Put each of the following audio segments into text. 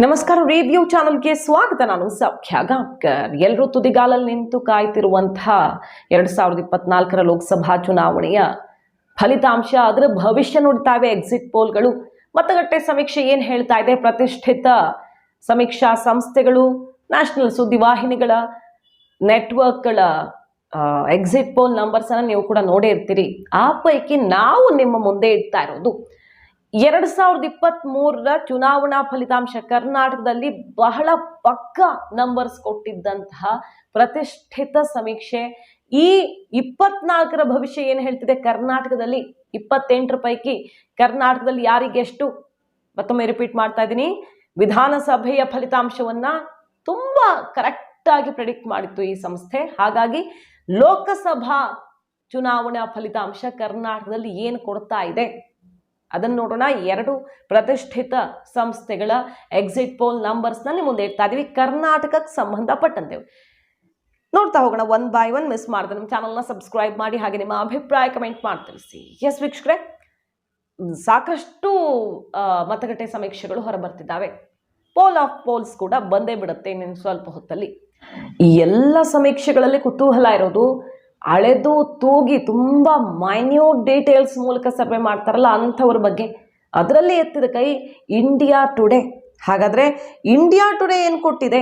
ನಮಸ್ಕಾರ. ರಿವ್ಯೂ ಚಾನಲ್ಗೆ ಸ್ವಾಗತ. ನಾನು ಸೌಖ್ಯ ಗಾಂವ್ಕರ್. ಎಲ್ಲರೂ ತುದಿಗಾಲಲ್ಲಿ ನಿಂತು ಕಾಯ್ತಿರುವಂತಹ 2024ರ ಲೋಕಸಭಾ ಚುನಾವಣೆಯ ಫಲಿತಾಂಶ, ಅದರ ಭವಿಷ್ಯ ನೋಡ್ತಾ ಇವೆ ಎಕ್ಸಿಟ್ ಪೋಲ್ಗಳು. ಮತಗಟ್ಟೆ ಸಮೀಕ್ಷೆ ಏನು ಹೇಳ್ತಾ ಇದೆ, ಪ್ರತಿಷ್ಠಿತ ಸಮೀಕ್ಷಾ ಸಂಸ್ಥೆಗಳು, ನ್ಯಾಷನಲ್ ಸುದ್ದಿವಾಹಿನಿಗಳ ನೆಟ್ವರ್ಕ್ಗಳ ಎಕ್ಸಿಟ್ ಪೋಲ್ ನಂಬರ್ಸ್ ಅನ್ನು ನೀವು ಕೂಡ ನೋಡೇ ಇರ್ತೀರಿ. ಆ ಪೈಕಿ ನಾವು ನಿಮ್ಮ ಮುಂದೆ ಇಡ್ತಾ ಇರೋದು 2023ರ ಚುನಾವಣಾ ಫಲಿತಾಂಶ. ಕರ್ನಾಟಕದಲ್ಲಿ ಬಹಳ ಪಕ್ಕಾ ನಂಬರ್ಸ್ ಕೊಟ್ಟಿದ್ದಂತಹ ಪ್ರತಿಷ್ಠಿತ ಸಮೀಕ್ಷೆ. ಈ 24ರ ಭವಿಷ್ಯ ಏನು ಹೇಳ್ತಿದೆ, ಕರ್ನಾಟಕದಲ್ಲಿ 28 ಪೈಕಿ ಕರ್ನಾಟಕದಲ್ಲಿ ಯಾರಿಗೆ ಎಷ್ಟು, ಮತ್ತೊಮ್ಮೆ ರಿಪೀಟ್ ಮಾಡ್ತಾ ಇದ್ದೀನಿ, ವಿಧಾನಸಭೆಯ ಫಲಿತಾಂಶವನ್ನ ತುಂಬಾ ಕರೆಕ್ಟ್ ಆಗಿ ಪ್ರೆಡಿಕ್ಟ್ ಮಾಡಿತ್ತು ಈ ಸಂಸ್ಥೆ. ಹಾಗಾಗಿ ಲೋಕಸಭಾ ಚುನಾವಣಾ ಫಲಿತಾಂಶ ಕರ್ನಾಟಕದಲ್ಲಿ ಏನು ಕೊಡ್ತಾ ಇದೆ ಅದನ್ನು ನೋಡೋಣ. ಎರಡು ಪ್ರತಿಷ್ಠಿತ ಸಂಸ್ಥೆಗಳ ಎಕ್ಸಿಟ್ ಪೋಲ್ ನಂಬರ್ಸ್ ನಲ್ಲಿ ಮುಂದೆ ಇಡ್ತಾ ಇದೀವಿ, ಕರ್ನಾಟಕಕ್ಕೆ ಸಂಬಂಧಪಟ್ಟಂತೆ ನೋಡ್ತಾ ಹೋಗೋಣ ಒನ್ ಬೈ ಒನ್. ಮಿಸ್ ಮಾಡಿದ್ರೆ ನಮ್ಮ ಚಾನಲ್ನ ಸಬ್ಸ್ಕ್ರೈಬ್ ಮಾಡಿ, ಹಾಗೆ ನಿಮ್ಮ ಅಭಿಪ್ರಾಯ ಕಮೆಂಟ್ ಮಾಡಿ ತಿಳಿಸಿ. ಎಸ್ ವೀಕ್ಷಕರೇ, ಸಾಕಷ್ಟು ಮತಗಟ್ಟೆ ಸಮೀಕ್ಷೆಗಳು ಹೊರಬರ್ತಿದ್ದಾವೆ. ಪೋಲ್ ಆಫ್ ಪೋಲ್ಸ್ ಕೂಡ ಬಂದೇ ಬಿಡುತ್ತೆ ಇನ್ನೇನು ಸ್ವಲ್ಪ ಹೊತ್ತಲ್ಲಿ. ಈ ಎಲ್ಲ ಸಮೀಕ್ಷೆಗಳಲ್ಲಿ ಕುತೂಹಲ ಇರೋದು, ಅಳೆದು ತೂಗಿ ತುಂಬಾ ಮೈನ್ಯೂಟ್ ಡೀಟೇಲ್ಸ್ ಮೂಲಕ ಸರ್ವೆ ಮಾಡ್ತಾರಲ್ಲ ಅಂಥವ್ರ ಬಗ್ಗೆ. ಅದರಲ್ಲಿ ಎತ್ತಿದ ಕೈ ಇಂಡಿಯಾ ಟುಡೇ. ಹಾಗಾದ್ರೆ ಇಂಡಿಯಾ ಟುಡೇ ಏನು ಕೊಟ್ಟಿದೆ?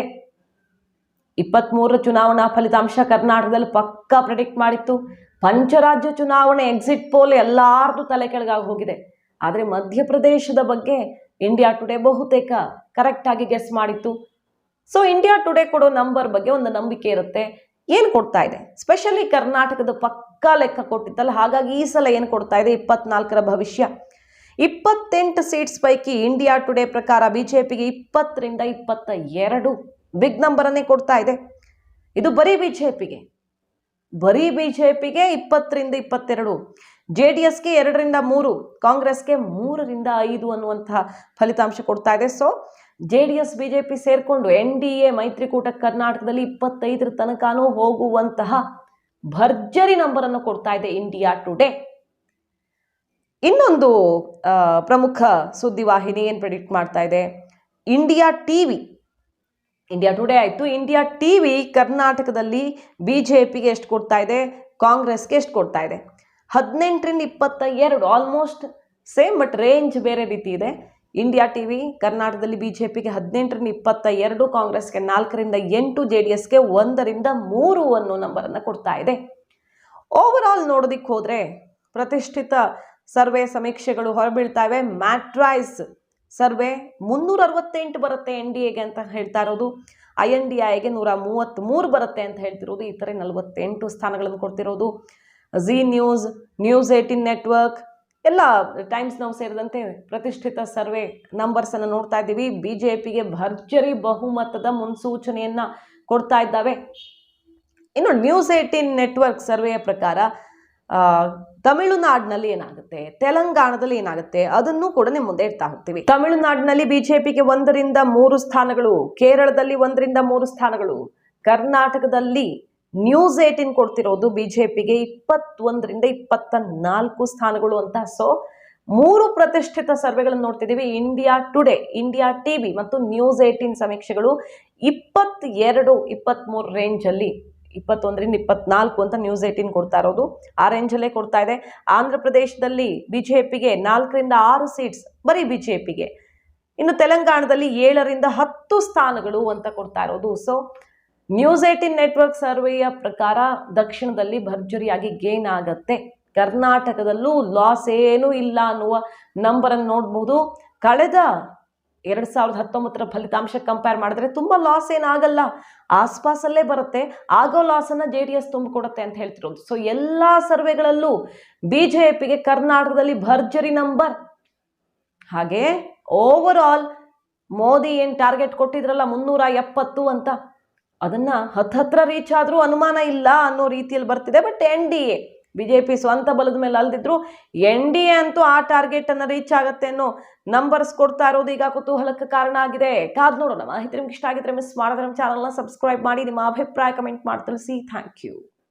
23ರ ಚುನಾವಣಾ ಫಲಿತಾಂಶ ಕರ್ನಾಟಕದಲ್ಲಿ ಪಕ್ಕಾ ಪ್ರೆಡಿಕ್ಟ್ ಮಾಡಿತ್ತು. ಪಂಚರಾಜ್ಯ ಚುನಾವಣೆ ಎಕ್ಸಿಟ್ ಪೋಲ್ ಎಲ್ಲಾರ್ದು ತಲೆ ಕೆಳಗಾಗಿ ಹೋಗಿದೆ. ಆದರೆ ಮಧ್ಯಪ್ರದೇಶದ ಬಗ್ಗೆ ಇಂಡಿಯಾ ಟುಡೇ ಬಹುತೇಕ ಕರೆಕ್ಟ್ ಆಗಿ ಗೆಸ್ ಮಾಡಿತ್ತು. ಸೊ ಇಂಡಿಯಾ ಟುಡೇ ಕೊಡೋ ನಂಬರ್ ಬಗ್ಗೆ ಒಂದು ನಂಬಿಕೆ ಇರುತ್ತೆ. ಏನು ಕೊಡ್ತಾ ಇದೆ, ಸ್ಪೆಷಲಿ ಕರ್ನಾಟಕದ ಪಕ್ಕಾ ಲೆಕ್ಕ ಕೊಟ್ಟಿತ್ತಲ್ಲ, ಹಾಗಾಗಿ ಈ ಸಲ ಏನು ಕೊಡ್ತಾ ಇದೆ 24ರ ಭವಿಷ್ಯ. 28 ಸೀಟ್ಸ್ ಪೈಕಿ ಇಂಡಿಯಾ ಟುಡೇ ಪ್ರಕಾರ ಬಿಜೆಪಿಗೆ 20ರಿಂದ 22 ಬಿಗ್ ನಂಬರ್ ಅನ್ನೇ ಕೊಡ್ತಾ ಇದೆ. ಇದು ಬರೀ ಬಿಜೆಪಿಗೆ 20ರಿಂದ 22, JDSಗೆ 2ರಿಂದ 3, ಕಾಂಗ್ರೆಸ್ಗೆ 3ರಿಂದ 5 ಅನ್ನುವಂತಹ ಫಲಿತಾಂಶ ಕೊಡ್ತಾ ಇದೆ. ಸೊ JDS ಬಿಜೆಪಿ ಸೇರ್ಕೊಂಡು NDA ಮೈತ್ರಿಕೂಟ ಕರ್ನಾಟಕದಲ್ಲಿ 25ರ ತನಕನೂ ಹೋಗುವಂತಹ ಭರ್ಜರಿ ನಂಬರ್ ಅನ್ನು ಕೊಡ್ತಾ ಇದೆ ಇಂಡಿಯಾ ಟುಡೇ. ಇನ್ನೊಂದು ಪ್ರಮುಖ ಸುದ್ದಿವಾಹಿನಿ ಏನು ಪ್ರೆಡಿಕ್ಟ್ ಮಾಡ್ತಾ ಇದೆ, ಇಂಡಿಯಾ ಟಿವಿ. ಇಂಡಿಯಾ ಟುಡೇ ಆಯ್ತು, ಇಂಡಿಯಾ ಟಿವಿ ಕರ್ನಾಟಕದಲ್ಲಿ ಬಿಜೆಪಿಗೆ ಎಷ್ಟು ಕೊಡ್ತಾ ಇದೆ, ಕಾಂಗ್ರೆಸ್ಗೆ ಎಷ್ಟು ಕೊಡ್ತಾ ಇದೆ. 18ರಿಂದ 22, ಆಲ್ಮೋಸ್ಟ್ ಸೇಮ್ ಬಟ್ ರೇಂಜ್ ಬೇರೆ ರೀತಿ ಇದೆ. ಇಂಡಿಯಾ ಟಿವಿ ಕರ್ನಾಟಕದಲ್ಲಿ ಬಿಜೆಪಿಗೆ 18ರಿಂದ 22, ಕಾಂಗ್ರೆಸ್ಗೆ 4ರಿಂದ 8, JDSಗೆ 1ರಿಂದ 3 ಅನ್ನೋ ನಂಬರ್ ಅನ್ನು ಕೊಡ್ತಾ ಇದೆ. ಓವರ್ ಆಲ್ ನೋಡೋದಿಕ್ಕೆ ಹೋದ್ರೆ ಪ್ರತಿಷ್ಠಿತ ಸರ್ವೆ ಸಮೀಕ್ಷೆಗಳು ಹೊರಬೀಳ್ತಾ ಇವೆ. ಮ್ಯಾಟ್ರೈಸ್ ಸರ್ವೆ 368 ಬರುತ್ತೆ NDAಗೆ ಅಂತ ಹೇಳ್ತಾ ಇರೋದು, INDIಗೆ 133 ಬರುತ್ತೆ ಅಂತ ಹೇಳ್ತಿರೋದು. ಈ ಥರ 48 ಸ್ಥಾನಗಳನ್ನು ಕೊಡ್ತಿರೋದು. ಜಿ ನ್ಯೂಸ್, ನ್ಯೂಸ್ 18 ನೆಟ್ವರ್ಕ್ ಎಲ್ಲ ಟೈಮ್ಸ್ ನಾವು ಸೇರಿದಂತೆ ಪ್ರತಿಷ್ಠಿತ ಸರ್ವೆ ನಂಬರ್ಸ್ ಅನ್ನು ನೋಡ್ತಾ ಇದ್ದೀವಿ. ಬಿಜೆಪಿಗೆ ಭರ್ಜರಿ ಬಹುಮತದ ಮುನ್ಸೂಚನೆಯನ್ನ ಕೊಡ್ತಾ ಇದ್ದಾವೆ. ಇನ್ನು ನ್ಯೂಸ್ 18 ನೆಟ್ವರ್ಕ್ ಸರ್ವೆಯ ಪ್ರಕಾರ ತಮಿಳುನಾಡಿನಲ್ಲಿ ಏನಾಗುತ್ತೆ, ತೆಲಂಗಾಣದಲ್ಲಿ ಏನಾಗುತ್ತೆ ಅದನ್ನು ಕೂಡ ನಿಮ್ಮ ಮುಂದೆ ಇಡ್ತಾ ಹೋಗ್ತೀವಿ. ತಮಿಳುನಾಡಿನಲ್ಲಿ ಬಿಜೆಪಿಗೆ 1ರಿಂದ 3 ಸ್ಥಾನಗಳು, ಕೇರಳದಲ್ಲಿ 1ರಿಂದ 3 ಸ್ಥಾನಗಳು, ಕರ್ನಾಟಕದಲ್ಲಿ ನ್ಯೂಸ್ 18 ಕೊಡ್ತಿರೋದು ಬಿಜೆಪಿಗೆ 21ರಿಂದ 24 ಸ್ಥಾನಗಳು ಅಂತ. ಸೊ 3 ಪ್ರತಿಷ್ಠಿತ ಸರ್ವೆಗಳನ್ನು ನೋಡ್ತಿದ್ದೀವಿ. ಇಂಡಿಯಾ ಟುಡೇ, ಇಂಡಿಯಾ ಟಿವಿ ಮತ್ತು ನ್ಯೂಸ್ 18 ಸಮೀಕ್ಷೆಗಳು 22, 23 ರೇಂಜ್ ಅಲ್ಲಿ, 21ರಿಂದ 24 ಅಂತ ನ್ಯೂಸ್ 18 ಕೊಡ್ತಾ ಇರೋದು. ಆ ರೇಂಜಲ್ಲೇ ಕೊಡ್ತಾ ಇದೆ. ಆಂಧ್ರ ಪ್ರದೇಶದಲ್ಲಿ ಬಿಜೆಪಿಗೆ 4ರಿಂದ 6 ಸೀಟ್ಸ್ ಬರೀ ಬಿಜೆಪಿಗೆ. ಇನ್ನು ತೆಲಂಗಾಣದಲ್ಲಿ 7ರಿಂದ 10 ಸ್ಥಾನಗಳು ಅಂತ ಕೊಡ್ತಾ ಇರೋದು. ಸೊ ನ್ಯೂಸ್ 18 ನೆಟ್ವರ್ಕ್ ಸರ್ವೆಯ ಪ್ರಕಾರ ದಕ್ಷಿಣದಲ್ಲಿ ಭರ್ಜರಿಯಾಗಿ ಗೇನ್ ಆಗತ್ತೆ. ಕರ್ನಾಟಕದಲ್ಲೂ ಲಾಸ್ ಏನೂ ಇಲ್ಲ ಅನ್ನುವ ನಂಬರ್ ಅನ್ನು ನೋಡಬಹುದು. ಕಳೆದ 2019ರ ಫಲಿತಾಂಶ ಕಂಪೇರ್ ಮಾಡಿದ್ರೆ ತುಂಬಾ ಲಾಸ್ ಏನಾಗಲ್ಲ, ಆಸ್ಪಾಸಲ್ಲೇ ಬರುತ್ತೆ. ಆಗೋ ಲಾಸ್ ಅನ್ನ JDS ತುಂಬಿಕೊಡುತ್ತೆ ಅಂತ ಹೇಳ್ತಿರೋದು. ಸೊ ಎಲ್ಲಾ ಸರ್ವೆಗಳಲ್ಲೂ ಬಿಜೆಪಿಗೆ ಕರ್ನಾಟಕದಲ್ಲಿ ಭರ್ಜರಿ ನಂಬರ್. ಹಾಗೆ ಓವರ್ ಆಲ್ ಮೋದಿ ಏನ್ ಟಾರ್ಗೆಟ್ ಕೊಟ್ಟಿದ್ರಲ್ಲ 370 ಅಂತ, ಅದನ್ನ ಹತ್ರ ರೀಚ್ ಆದ್ರೂ ಅನುಮಾನ ಇಲ್ಲ ಅನ್ನೋ ರೀತಿಯಲ್ಲಿ ಬರ್ತಿದೆ. ಬಟ್ NDA ಬಿಜೆಪಿ ಸ್ವಂತ ಬಲದ ಮೇಲೆ ಅಲ್ದಿದ್ರು NDA ಅಂತೂ ಆ ಟಾರ್ಗೆಟ್ ಅನ್ನ ರೀಚ್ ಆಗತ್ತೆ ಅನ್ನೋ ನಂಬರ್ಸ್ ಕೊಡ್ತಾ ಇರೋದು ಈಗ ಕುತೂಹಲಕ್ಕೆ ಕಾರಣ ಆಗಿದೆ. ಕಾದ್ ನೋಡೋಣ. ಮಾಹಿತಿ ನಿಮ್ಗೆ ಇಷ್ಟ ಆಗಿದ್ರೆ ಮಿಸ್ ಮಾಡಿದ್ರೆ ನಮ್ಮ ಚಾನಲ್ನ ಸಬ್ಸ್ಕ್ರೈಬ್ ಮಾಡಿ, ನಿಮ್ಮ ಅಭಿಪ್ರಾಯ ಕಮೆಂಟ್ ಮಾಡಿ ತಿಳಿಸಿ. Thank you.